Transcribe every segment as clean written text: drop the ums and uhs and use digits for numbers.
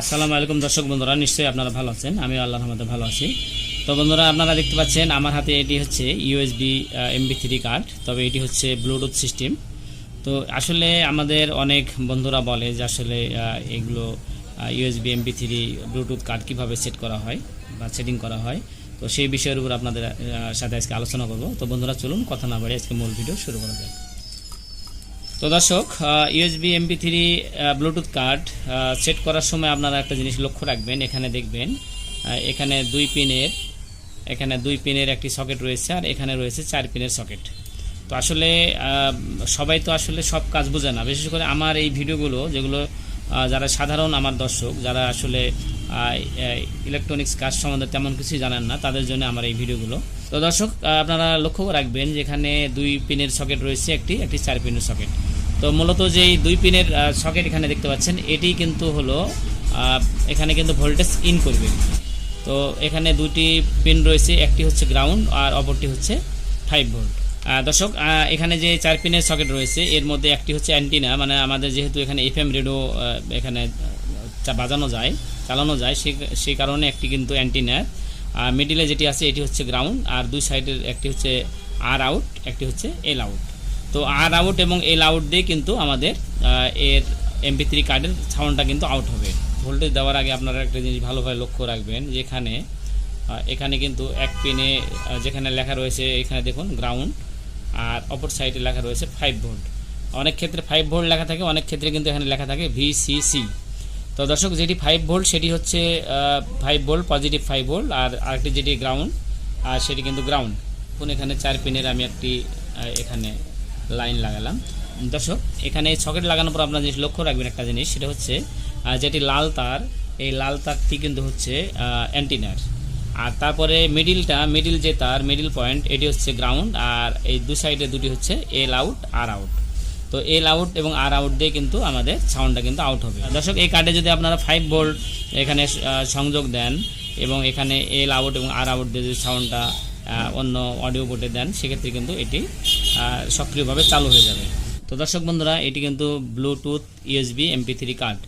আসসালামু আলাইকুম দর্শক বন্ধুরা, নিশ্চয়ই আপনারা ভালো আছেন। আমি আল্লাহর রহমতে ভালো আছি। তো বন্ধুরা, আপনারা দেখতে পাচ্ছেন আমার হাতে এটি হচ্ছে ইউএসবি MP3 কার্ড, তবে এটি হচ্ছে ব্লুটুথ সিস্টেম। তো আসলে আমাদের অনেক বন্ধুরা বলে যে আসলে এগুলো ইউএসবি MP3 ব্লুটুথ কার্ড কীভাবে সেট করা হয় বা সেটিং করা হয়, তো সেই বিষয়ের উপর আপনাদের সাথে আজকে আলোচনা করব। তো বন্ধুরা, চলুন কথা না বাড়িয়ে আজকে মূল ভিডিও শুরু করা যাক। তো দর্শক, USB MP3 Bluetooth card set করার সময় আপনারা একটা জিনিস লক্ষ্য রাখবেন। এখানে দেখবেন এখানে দুই পিনের একটি সকেট রয়েছে, আর এখানে রয়েছে 4 পিনের সকেট। তো আসলে সবাই তো আসলে সব কাজ বোঝে না, বিশেষ করে আমার এই ভিডিওগুলো যেগুলো যারা সাধারণ আমার দর্শক, যারা আসলে ইলেকট্রনিক্স কাজ সম্বন্ধে তেমন কিছুই জানেন না, তাদের জন্য আমার এই ভিডিওগুলো। তো দর্শক, আপনারা লক্ষ্য রাখবেন যে এখানে 2 পিনের সকেট রয়েছে, একটি 4 পিনের সকেট। তো মূলত যে এই 2 পিনের সকেট এখানে দেখতে পাচ্ছেন, এটি কিন্তু হলো এখানে কিন্তু ভোল্টেজ ইন করবে। তো এখানে 2টি পিন রয়েছে, একটি হচ্ছে গ্রাউন্ড আর অপরটি হচ্ছে 5 ভোল্ট। দর্শক, এখানে যে 4 পিনের সকেট রয়েছে এর মধ্যে একটি হচ্ছে অ্যান্টিনা, মানে আমাদের যেহেতু এখানে FM রেডিও এখানে চালানো যায় সেই কারণে একটি কিন্তু অ্যান্টিনা। মিডিলে যেটি আছে এটি হচ্ছে গ্রাউন্ড, আর দুই সাইডের একটি হচ্ছে আর আউট, একটি হচ্ছে এল আউট। তো আর আউট এবং এল আউট দিয়ে কিন্তু আমাদের এর MP3 কার্ডের সাউন্ডটা কিন্তু আউট হবে। ভোল্টেজ দেওয়ার আগে আপনারা একটা জিনিস ভালোভাবে লক্ষ্য রাখবেন, যে এখানে কিন্তু এক পিনে যেখানে লেখা রয়েছে এখানে দেখুন গ্রাউন্ড, আর অপর সাইডে লেখা রয়েছে 5 ভোল্ট। অনেক ক্ষেত্রে 5 ভোল্ট লেখা থাকে, অনেক ক্ষেত্রে কিন্তু এখানে লেখা থাকে VCC। তো দর্শক, যেটি 5 ভোল্ট সেটি হচ্ছে 5 ভোল্ট, পজিটিভ 5 ভোল্ট, আর আরেকটি যেটি গ্রাউন্ড আর সেটি কিন্তু গ্রাউন্ড। এখন এখানে 4 পিনের আমি একটি এখানে লাইন লাগালাম। দর্শক, এখানে সকেট লাগানোর পর আপনার জিনিস লক্ষ্য রাখবেন একটা জিনিস, সেটা হচ্ছে যেটি লাল তার, এই লাল তারটি কিন্তু হচ্ছে অ্যান্টিনার। আর তারপরে মিডিল যে তার, মিডিল পয়েন্ট, এটি হচ্ছে গ্রাউন্ড, আর এই দু সাইডে দুটি হচ্ছে এল আউট আর আউট। তো এল আউট এবং আর আউট দিয়ে কিন্তু আমাদের সাউন্ডটা কিন্তু আউট হবে। দর্শক, এই কার্ডে যদি আপনারা 5 ভোল্ট এখানে সংযোগ দেন এবং এখানে এল আউট এবং আর আউট দিয়ে যদি সাউন্ডটা অন্য অডিও বোর্ডে দেন, সেক্ষেত্রে কিন্তু এটি সক্রিয়ভাবে চালু হয়ে যাবে। তো দর্শক বন্ধুরা, এটি কিন্তু ব্লুটুথ USB MP3 কার্ড।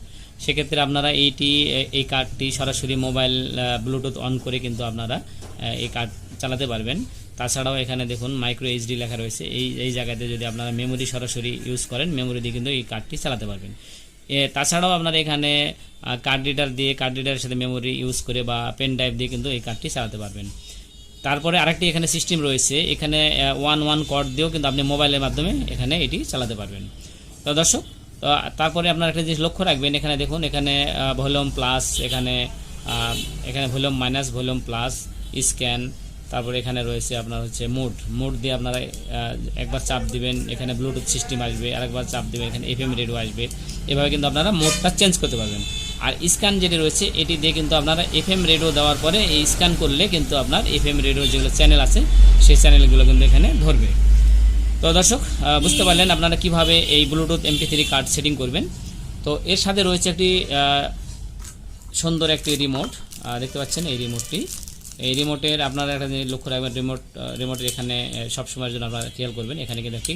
সেক্ষেত্রে আপনারা এই কার্ডটি সরাসরি মোবাইল ব্লুটুথ অন করে কিন্তু আপনারা এই কার্ড চালাতে পারবেন। তাছাড়াও এখানে দেখুন মাইক্রো HD লেখা রয়েছে, এই জায়গাতে যদি আপনারা মেমোরি সরাসরি ইউজ করেন, মেমোরি দিয়ে কিন্তু এই কার্ডটি চালাতে পারবেন। তাছাড়াও আপনারা এখানে কার্ড রিডারের সাথে মেমোরি ইউজ করে বা পেন ড্রাইভ দিয়ে কিন্তু এই কার্ডটি চালাতে পারবেন। তারপরে আরেকটি এখানে সিস্টেম রয়েছে, এখানে 1 কর্ড দিয়েও কিন্তু আপনি মোবাইলের মাধ্যমে এখানে এটি চালাতে পারবেন। তো দর্শক, তারপরে আপনারা একটা জিনিস লক্ষ্য রাখবেন, এখানে দেখুন এখানে ভলিউম প্লাস, এখানে volume minus, volume plus, scan, তারপরে এখানে রয়েছে আপনার হচ্ছে মোড দিয়ে আপনারা একবার চাপ দিবেন, এখানে ব্লুটুথ সিস্টেম আসবে, আরেকবার চাপ দিবেন এখানে FM রেডিও আসবে। এভাবে কিন্তু আপনারা মোডটা চেঞ্জ করতে পারবেন। আর স্ক্যান যেটি রয়েছে এটি দিয়ে কিন্তু আপনারা FM রেডিও দেওয়ার পরে এই স্ক্যান করলে কিন্তু আপনার FM রেডিও যেগুলো চ্যানেল আছে সেই চ্যানেলগুলো কিন্তু এখানে ধরবে। তো দর্শক, বুঝতে পারলেন আপনারা কিভাবে এই ব্লুটুথ MP3 কার্ড সেটিং করবেন। তো এর সাথে রয়েছে একটি সুন্দর একটি রিমোট, দেখতে পাচ্ছেন এই রিমোটের আপনারা একটা লক্ষ্য রাখবেন, রিমোটের এখানে সবসময়ের জন্য আপনারা খেয়াল করবেন, এখানে কিন্তু একটি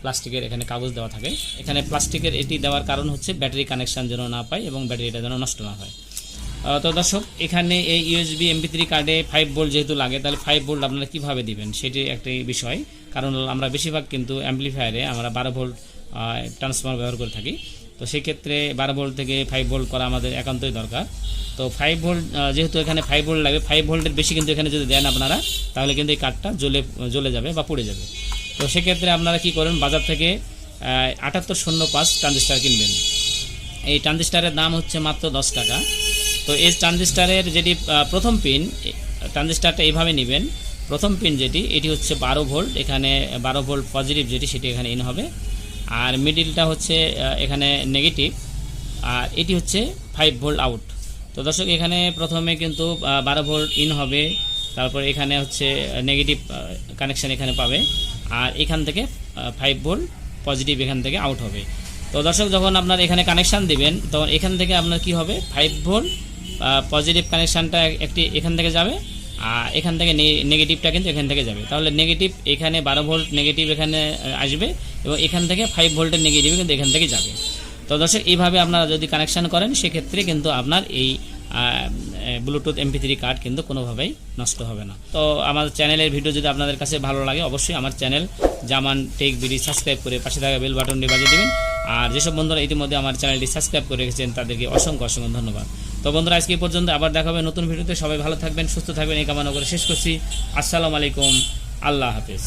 প্লাস্টিকের এখানে কাগজ দেওয়া থাকে। এখানে প্লাস্টিকের এটি দেওয়ার কারণ হচ্ছে ব্যাটারি কানেকশান যেন না পায় এবং ব্যাটারিটা যেন নষ্ট না হয়। তো দর্শক, এখানে এই USB MP3 কার্ডে 5 ভোল্ট যেহেতু লাগে, তাহলে 5 ভোল্ট আপনারা কীভাবে দিবেন সেটি একটি বিষয়। কারণ আমরা বেশিরভাগ কিন্তু অ্যাম্পলিফায়ারে আমরা 12 ভোল্ট ট্রান্সফর্মার ব্যবহার করে থাকি। তো সেই ক্ষেত্রে 12 ভোল্ট থেকে 5 ভোল্ট করা আমাদের একান্তই দরকার। তো 5 ভোল্ট যেহেতু এখানে 5 ভোল্ট লাগবে, 5 ভোল্টের বেশি কিন্তু এখানে যদি দেন আপনারা, তাহলে কিন্তু এই কার্ডটা জ্বলে যাবে বা পুড়ে যাবে। তো সেক্ষেত্রে আপনারা কি করেন, বাজার থেকে 7805 ট্রানজিস্টার কিনবেন। এই ট্রানজিস্টারের দাম হচ্ছে মাত্র 10 টাকা। তো এই ট্রানজিস্টারের যেটি প্রথম পিন, ট্রানজিস্টারটা এইভাবে নেবেন। প্রথম পিন এটি হচ্ছে 12 ভোল্ট, এখানে 12 ভোল্ট পজিটিভ সেটি এখানে ইন হবে, আর মিডিলটা হচ্ছে এখানে নেগেটিভ, আর এটি হচ্ছে 5 ভোল্ট আউট। তো দর্শক, এখানে প্রথমে কিন্তু 12 ভোল্ট ইন হবে, তারপর এখানে হচ্ছে নেগেটিভ কানেকশান এখানে পাবে, আর এখান থেকে 5 ভোল্ট পজিটিভ এখান থেকে আউট হবে। তো দর্শক, যখন আপনার এখানে কানেকশান দিবেন, তখন এখান থেকে আপনার কি হবে, 5 ভোল্ট পজিটিভ কানেকশানটা একটি এখান থেকে যাবে, আর এখান থেকে নেগেটিভটা কিন্তু এখান থেকে যাবে। তাহলে নেগেটিভ এখানে 12 ভোল্ট নেগেটিভ এখানে আসবে এবং এখান থেকে 5 ভোল্টের নেগেটিভ কিন্তু এখান থেকে যাবে। তো দর্শক এইভাবে আপনারা যদি কানেকশান করেন সেক্ষেত্রে কিন্তু আপনার এই ব্লুটুথ MP3 কার্ড কিন্তু কোনোভাবেই নষ্ট হবে না। তো আমার চ্যানেলের ভিডিও যদি আপনাদের কাছে ভালো লাগে অবশ্যই আমার চ্যানেল জামান টেক বিডি সাবস্ক্রাইব করে পাশে থাকা বেল বাটনটি বাজিয়ে দেবেন। আর যেসব বন্ধুরা ইতিমধ্যে আমার চ্যানেলটি সাবস্ক্রাইব করে রেখেছেন তাদেরকে অসংখ্য অসংখ্য ধন্যবাদ। তো বন্ধুরা আজকে এই পর্যন্ত, আবার দেখা হবে নতুন ভিডিওতে। সবাই ভালো থাকবেন, সুস্থ থাকবেন এই কামনা করে শেষ করছি। আসসালামু আলাইকুম, আল্লাহ হাফেজ।